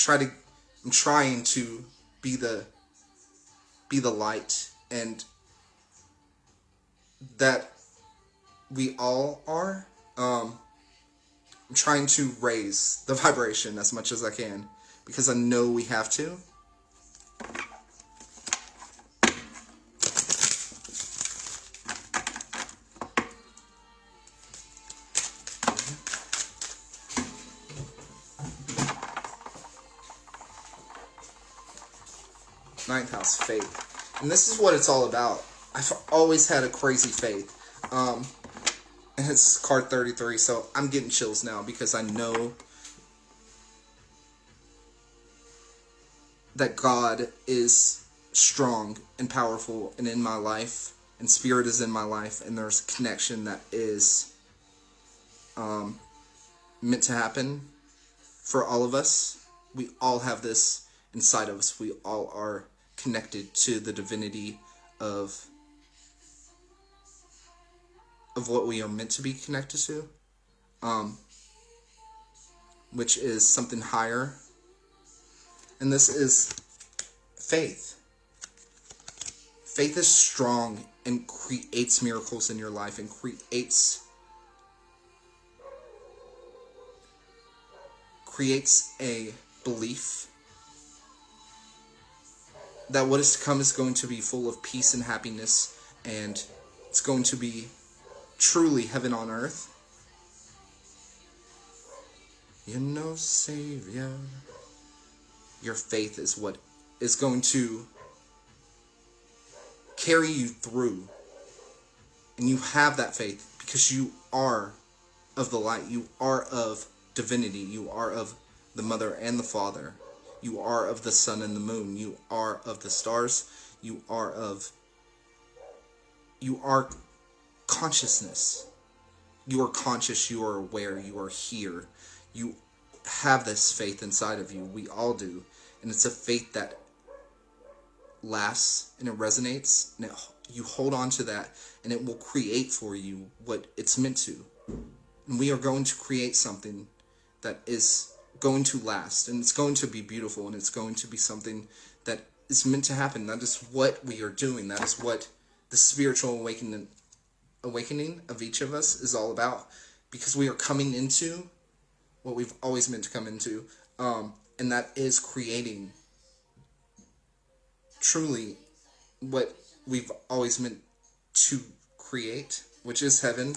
I'm trying to be the light, and that we all are. I'm trying to raise the vibration as much as I can, because I know we have to. Ninth house, faith. And this is what it's all about. I've always had a crazy faith. And it's card 33, so I'm getting chills now because I know that God is strong and powerful and in my life, and spirit is in my life, and there's a connection that is meant to happen for all of us. We all have this inside of us. We all are connected to the divinity of what we are meant to be connected to, which is something higher. And this is faith. Faith is strong and creates miracles in your life, and creates a belief that what is to come is going to be full of peace and happiness, and it's going to be truly heaven on earth. You know, Savior. Your faith is what is going to carry you through. And you have that faith because you are of the light. You are of divinity. You are of the Mother and the Father. You are of the sun and the moon. You are of the stars. You are consciousness. You are conscious. You are aware. You are here. You have this faith inside of you. We all do. And it's a faith that lasts, and it resonates, and you hold on to that, and it will create for you what it's meant to. And we are going to create something that is going to last, and it's going to be beautiful, and it's going to be something that is meant to happen. That is what we are doing. That is what the spiritual awakening of each of us is all about, because we are coming into what we've always meant to come into, and that is creating truly what we've always meant to create, which is heaven.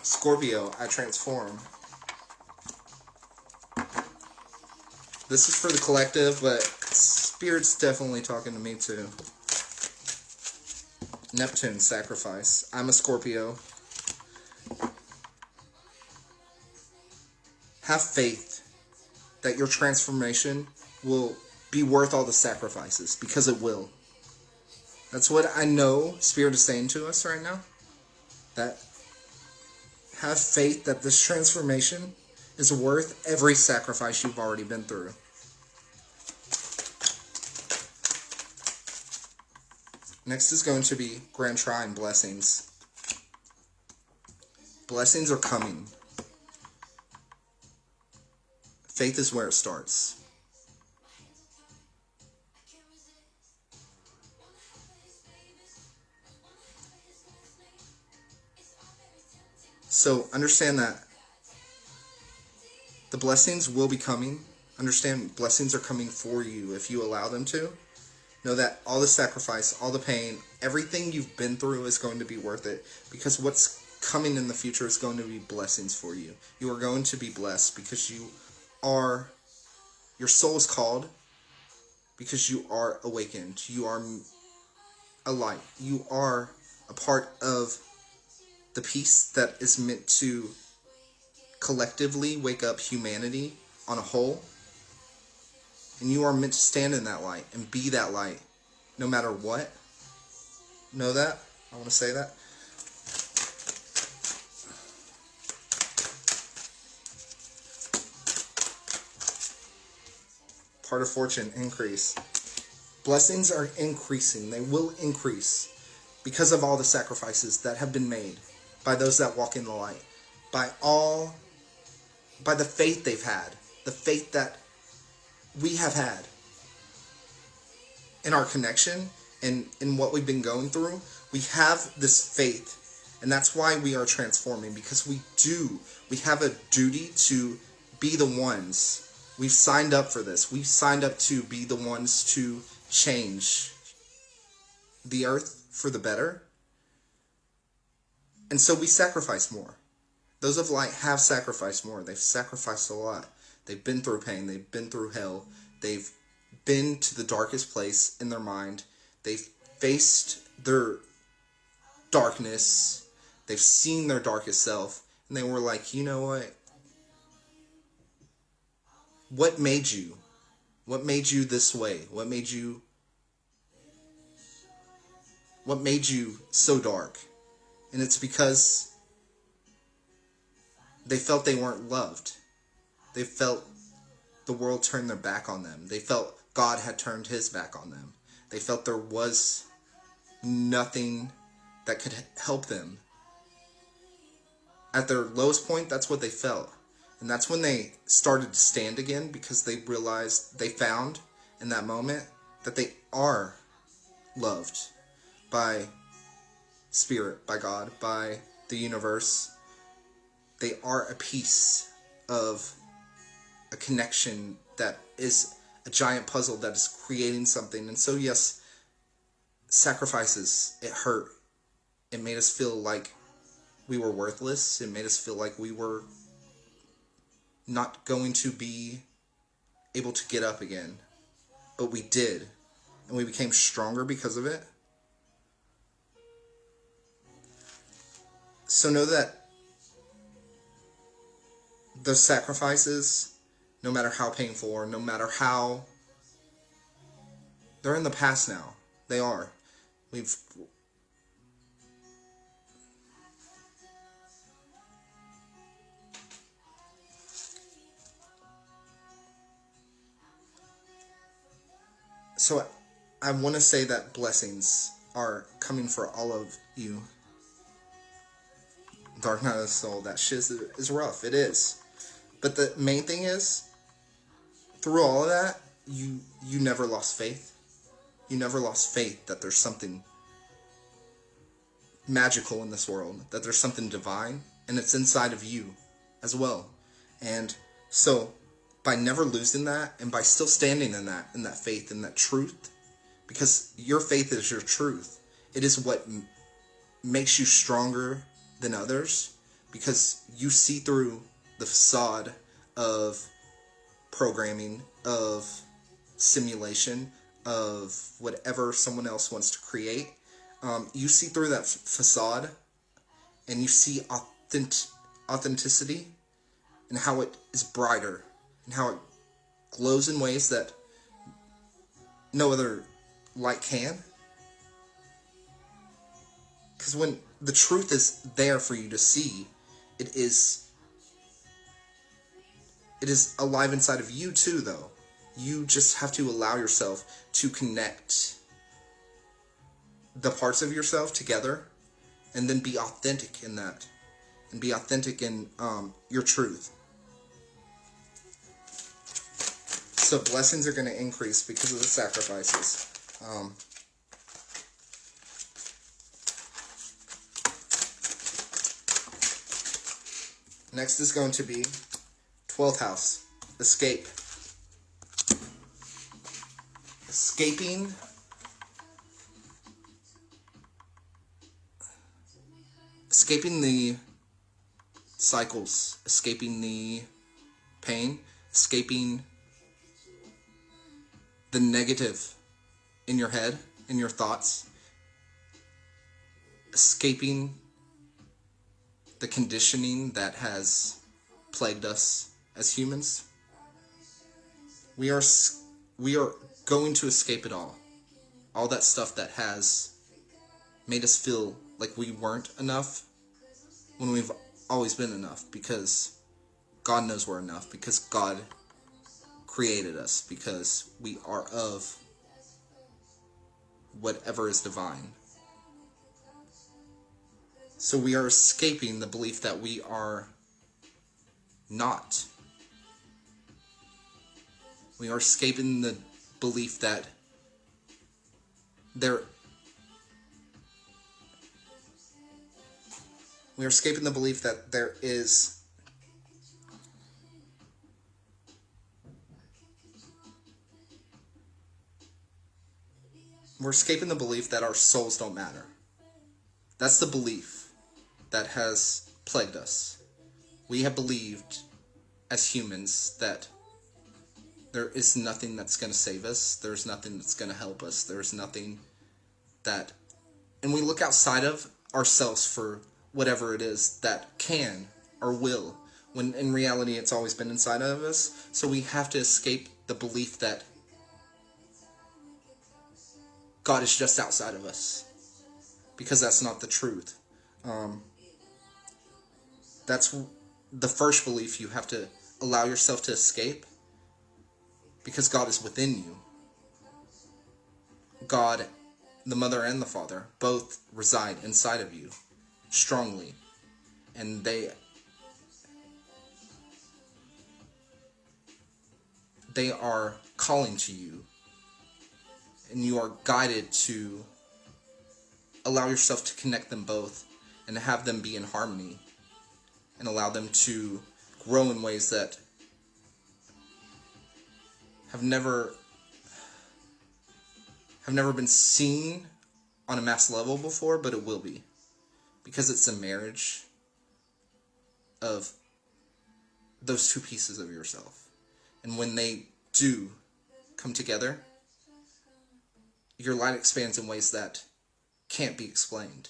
Scorpio, I transform. This is for the collective, but Spirit's definitely talking to me too. Neptune, sacrifice. I'm a Scorpio. Have faith that your transformation will be worth all the sacrifices, because it will. That's what I know Spirit is saying to us right now. That have faith that this transformation is worth every sacrifice you've already been through. Next is going to be Grand Trine, blessings. Blessings are coming. Faith is where it starts. So understand that the blessings will be coming. Understand blessings are coming for you if you allow them to. Know that all the sacrifice, all the pain, everything you've been through is going to be worth it, because what's coming in the future is going to be blessings for you. You are going to be blessed because your soul is called, because you are awakened. You are a light. You are a part of the piece that is meant to collectively wake up humanity on a whole. And you are meant to stand in that light and be that light no matter what. Know that? I want to say that. Part of fortune, increase. Blessings are increasing. They will increase because of all the sacrifices that have been made by those that walk in the light, by the faith they've had, the faith that we have had in our connection and in what we've been going through. We have this faith, and that's why we are transforming, because we have a duty to be the ones. We've signed up for this. We've signed up to be the ones to change the earth for the better. And so we sacrifice more. Those of light have sacrificed more. They've sacrificed a lot. They've been through pain. They've been through hell. They've been to the darkest place in their mind. They've faced their darkness. They've seen their darkest self. And they were like, you know what? What made you? What made you this way? What made you so dark? And it's because they felt they weren't loved. They felt the world turned their back on them. They felt God had turned his back on them. They felt there was nothing that could help them. At their lowest point, that's what they felt. And that's when they started to stand again, because they realized, they found in that moment that they are loved by Spirit, by God, by the universe. They are a piece of a connection that is a giant puzzle that is creating something. And so yes, sacrifices, it hurt. It made us feel like we were worthless. It made us feel like we were not going to be able to get up again. But we did. And we became stronger because of it. So know that those sacrifices, no matter how painful or no matter how, they're in the past now. They are. So I want to say that blessings are coming for all of you. Dark night of the soul, that shit is rough. It is. But the main thing is, through all of that, you never lost faith. You never lost faith that there's something magical in this world, that there's something divine, and it's inside of you as well. And so, by never losing that, and by still standing in that faith, in that truth, because your faith is your truth. It is what makes you stronger than others, because you see through the facade of programming, of simulation, of whatever someone else wants to create. You see through that facade, and you see authenticity, and how it is brighter, and how it glows in ways that no other light can. Because when the truth is there for you to see, it is alive inside of you too, though. You just have to allow yourself to connect the parts of yourself together, and then be authentic in that, and be authentic in your truth. So blessings are going to increase because of the sacrifices. Next is going to be 12th house, escape. Escaping the cycles, escaping the pain, escaping the negative in your head, in your thoughts, escaping the conditioning that has plagued us as humans. We are going to escape it all that stuff that has made us feel like we weren't enough when we've always been enough, because God knows we're enough, because God created us, because we are of whatever is divine. So we are escaping the belief that we are not. We are escaping the belief that we are escaping the belief that there is we're escaping the belief that our souls don't matter. That's the belief that has plagued us. We have believed as humans that there is nothing that's going to save us. There's nothing that's going to help us. There's nothing that... And we look outside of ourselves for whatever it is that can or will, when in reality it's always been inside of us. So we have to escape the belief that God is just outside of us, because that's not the truth. That's the first belief you have to allow yourself to escape, because God is within you. God, the Mother and the Father, both reside inside of you strongly, and they are calling to you, and you are guided to allow yourself to connect them both and to have them be in harmony and allow them to grow in ways that have never been seen on a mass level before, but it will be, because it's a marriage of those two pieces of yourself. And when they do come together, your light expands in ways that can't be explained,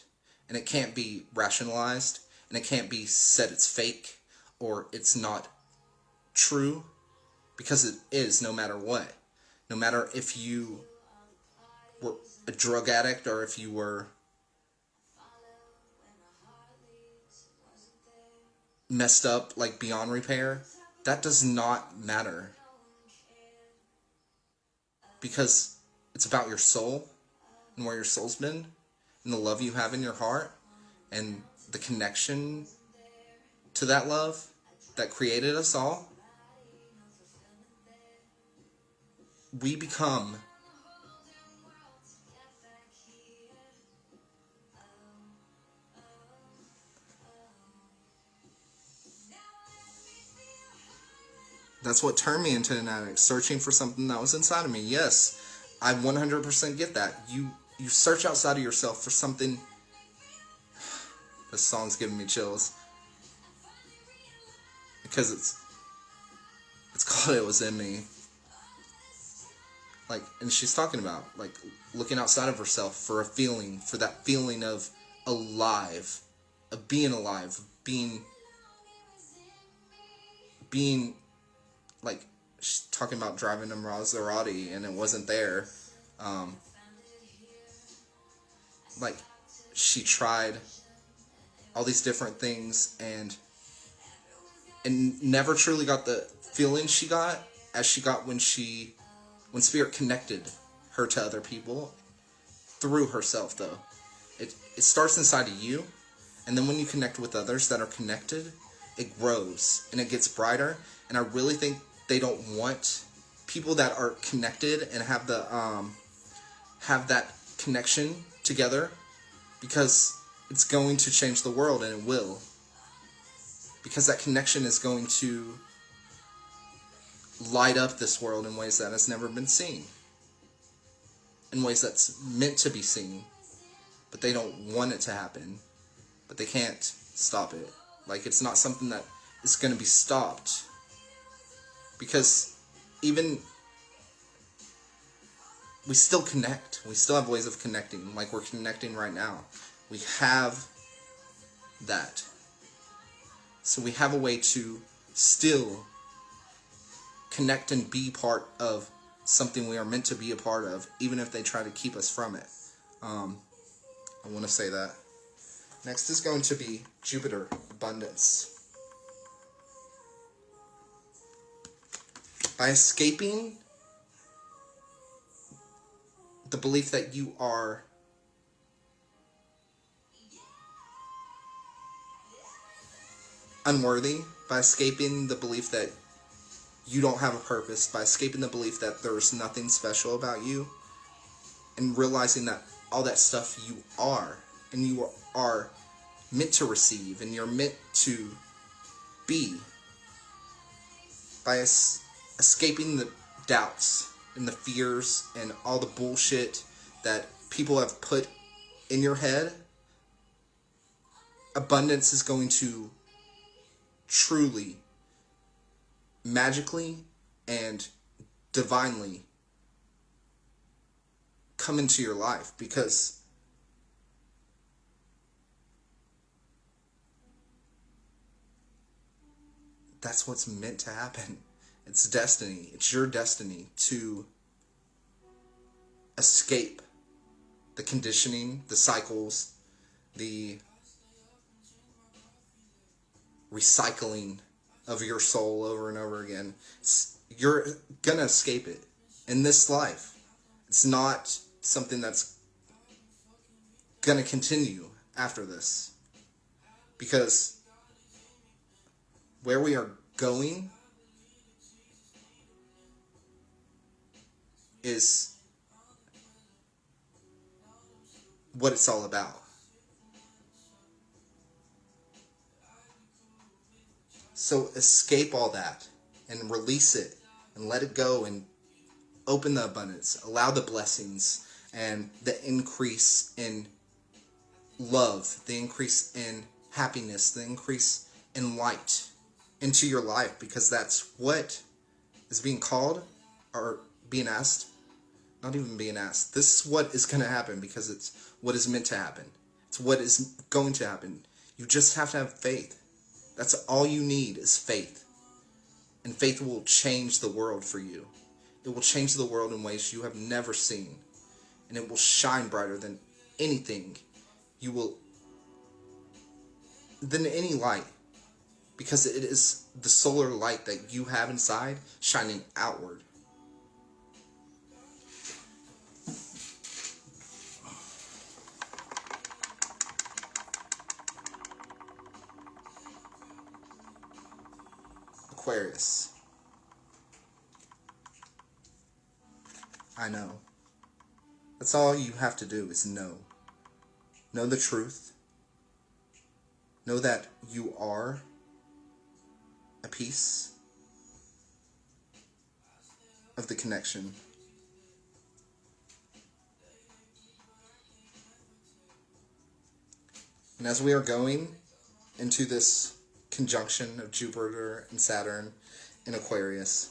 and it can't be rationalized, and it can't be said it's fake or it's not true, because it is, no matter what. No matter if you were a drug addict or if you were messed up like beyond repair, that does not matter, because it's about your soul and where your soul's been and the love you have in your heart and the connection to that love that created us all. We become that's what turned me into an addict, searching for something that was inside of me. Yes, I 100% get that. You search outside of yourself for something. This song's giving me chills, because it's called It Was In Me. Like, and she's talking about, like, looking outside of herself for a feeling, for that feeling of alive, of being alive, of being, like, she's talking about driving a Maserati and it wasn't there. Like, she tried all these different things and never truly got the feeling she got as she got when Spirit connected her to other people through herself, though. It starts inside of you, and then when you connect with others that are connected, it grows and it gets brighter. And I really think they don't want people that are connected and have that connection together, because it's going to change the world, and it will. Because that connection is going to light up this world in ways that has never been seen. In ways that's meant to be seen. But they don't want it to happen. But they can't stop it. Like, it's not something that is going to be stopped. Because even... we still connect. We still have ways of connecting. Like we're connecting right now. We have that. So we have a way to still connect and be part of something we are meant to be a part of, even if they try to keep us from it. I want to say that. Next is going to be Jupiter, abundance. By escaping the belief that you are unworthy, by escaping the belief that you don't have a purpose, by escaping the belief that there's nothing special about you, and realizing that all that stuff you are, and you are meant to receive, and you're meant to be, by escaping the doubts and the fears and all the bullshit that people have put in your head, abundance is going to truly, magically, and divinely come into your life, because that's what's meant to happen. It's destiny. It's your destiny to escape the conditioning, the cycles, the recycling of your soul over and over again. You're gonna escape it in this life. It's not something that's gonna continue after this, because where we are going is what it's all about. So escape all that and release it and let it go and open the abundance. Allow the blessings and the increase in love, the increase in happiness, the increase in light into your life, because that's what is being called or being asked. Not even being asked. This is what is going to happen, because it's what is meant to happen. It's what is going to happen. You just have to have faith. That's all you need, is faith. And faith will change the world for you. It will change the world in ways you have never seen. And it will shine brighter than anything than any light. Because it is the solar light that you have inside shining outward. Aquarius. I know. That's all you have to do, is know. Know the truth. Know that you are a piece of the connection. And as we are going into this conjunction of Jupiter and Saturn in Aquarius,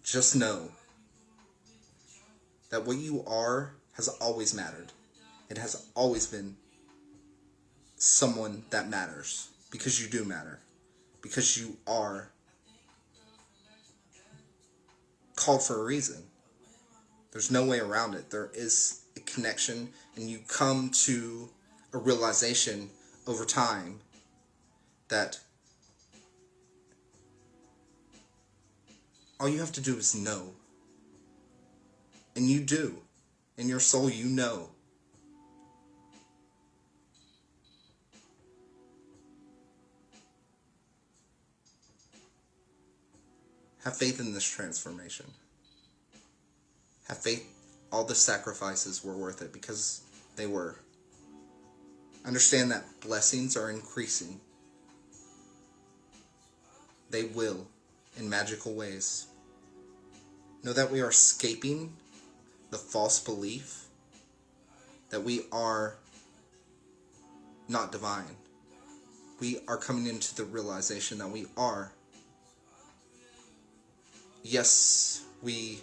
just know that what you are has always mattered. It has always been someone that matters, because you do matter, because you are called for a reason. There's no way around it. There is a connection, and you come to a realization over time that all you have to do is know. And you do. In your soul, you know. Have faith in this transformation. Have faith all the sacrifices were worth it, because they were. Understand that blessings are increasing. They will, in magical ways. Know that we are escaping the false belief that we are not divine. We are coming into the realization that we are. Yes, we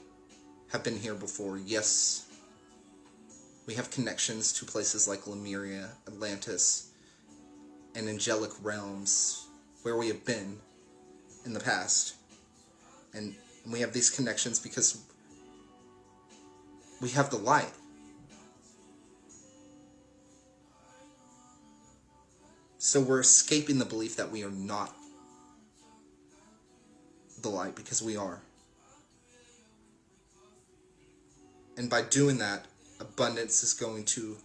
have been here before. Yes, we have connections to places like Lemuria, Atlantis, and angelic realms where we have been in the past. And we have these connections because we have the light. So we're escaping the belief that we are not the light, because we are. And by doing that, abundance is going to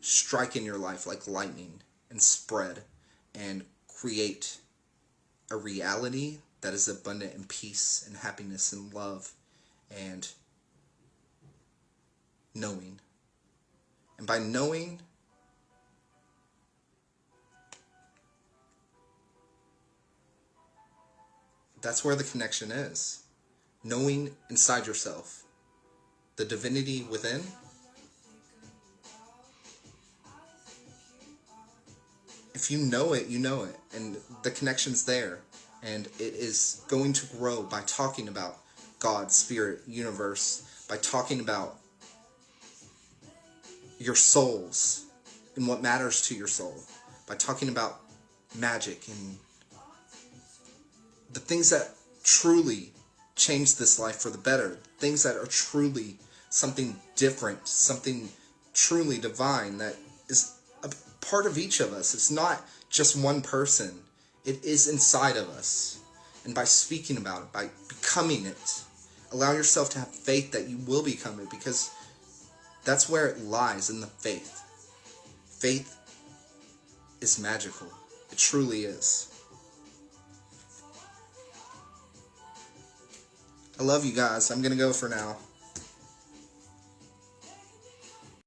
strike in your life like lightning and spread and create a reality that is abundant in peace and happiness and love and knowing. And by knowing, that's where the connection is. Knowing inside yourself, the divinity within. If you know it, you know it. And the connection's there. And it is going to grow by talking about God, spirit, universe, by talking about your souls and what matters to your soul, by talking about magic and the things that truly change this life for the better, things that are truly something different, something truly divine that is a part of each of us. It's not just one person. It is inside of us. And by speaking about it, by becoming it, allow yourself to have faith that you will become it, because that's where it lies, in the faith. Faith is magical. It truly is. I love you guys. I'm going to go for now.